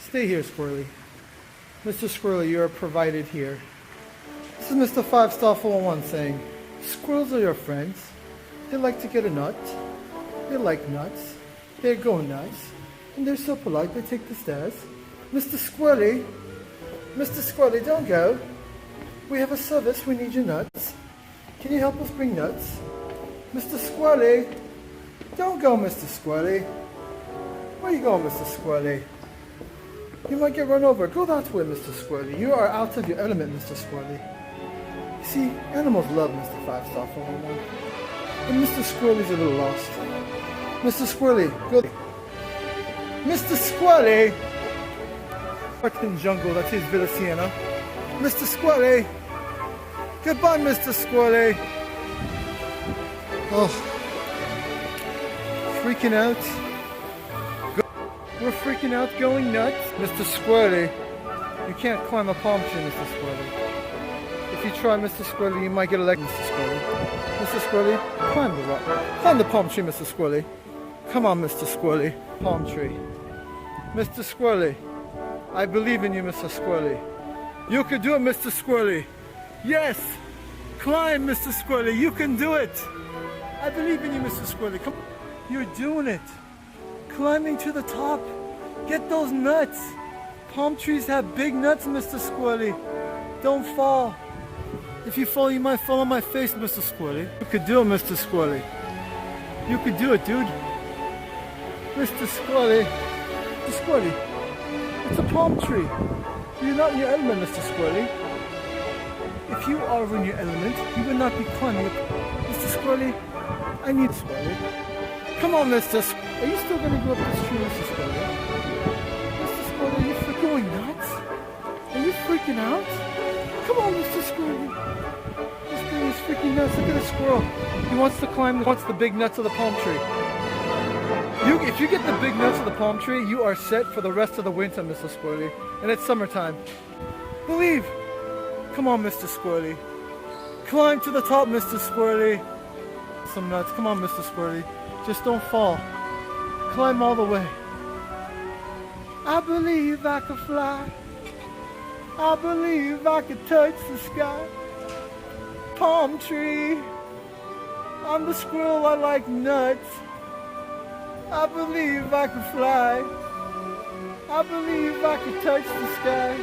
Stay here, Squirrely. Mr. Squirrely, you are provided here. This is Mr. 5-Star 411 saying, squirrels are your friends. They like to get a nut. They like nuts. They go nuts. And they're so polite, they take the stairs. Mr. Squirrely, don't go. We have a service, we need your nuts. Can you help us bring nuts? Mr. Squirrely, don't go, Mr. Squirrely. Where are you going, Mr. Squirrely? You might get run over. Go that way, Mr. Squirrely. You are out of your element, Mr. Squirrely. You see, animals love Mr. 5-Star 411. And Mr. Squirrely's a little lost. Mr. Squirrely, go. Mr. Squirrely! Fucking jungle, that's his Villa Sienna. Mr. Squirrely! Goodbye, Mr. Squirrely! Oh. Freaking out. We're freaking out, going nuts. Mr. Squirrely, you can't climb a palm tree, Mr. Squirrely. If you try, Mr. Squirrely, you might get a leg, Mr. Squirrely. Mr. Squirrely, climb the rock. Climb the palm tree, Mr. Squirrely. Come on, Mr. Squirrely. Palm tree. Mr. Squirrely, I believe in you, Mr. Squirrely. You can do it, Mr. Squirrely. Yes! Climb, Mr. Squirrely. You can do it. I believe in you, Mr. Squirrely. Come. You're doing it. Climbing to the top. Get those nuts. Palm trees have big nuts, Mr. Squirrely. Don't fall. If you fall, you might fall on my face, Mr. Squirrely. You could do it, Mr. Squirrely. You could do it, dude. Mr. Squirrely. Mr. Squirrely. It's a palm tree. You're not in your element, Mr. Squirrely. If you are in your element, you would not be climbing up. Mr. Squirrely, I need Squirrely. Come on, Mr. Are you still going to go up this tree, Mr. Squirrely? Mr. Squirrely, are you going nuts? Are you freaking out? Come on, Mr. Squirrely. This thing is freaking nuts. Look at the squirrel. He wants to climb. He wants the big nuts of the palm tree. If you get the big nuts of the palm tree, you are set for the rest of the winter, Mr. Squirrely. And it's summertime. Believe. Come on, Mr. Squirrely. Climb to the top, Mr. Squirrely. Some nuts. Come on, Mr. Squirrely. Just don't fall. Climb all the way. I believe I can fly. I believe I can touch the sky. Palm tree. I'm the squirrel, I like nuts. I believe I can fly. I believe I can touch the sky.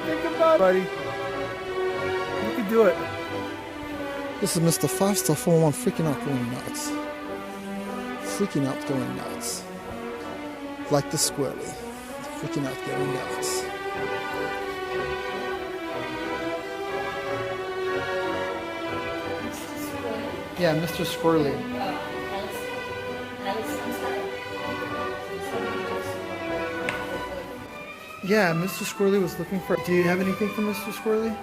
Think about it, buddy. You can do it. This is Mr. 5-Star 411 freaking out going nuts. Freaking out going nuts. Like the Squirrely. Freaking out going nuts. Yeah, Mr. Squirrely. Yeah, Mr. Squirrely was looking for... Do you have anything for Mr. Squirrely?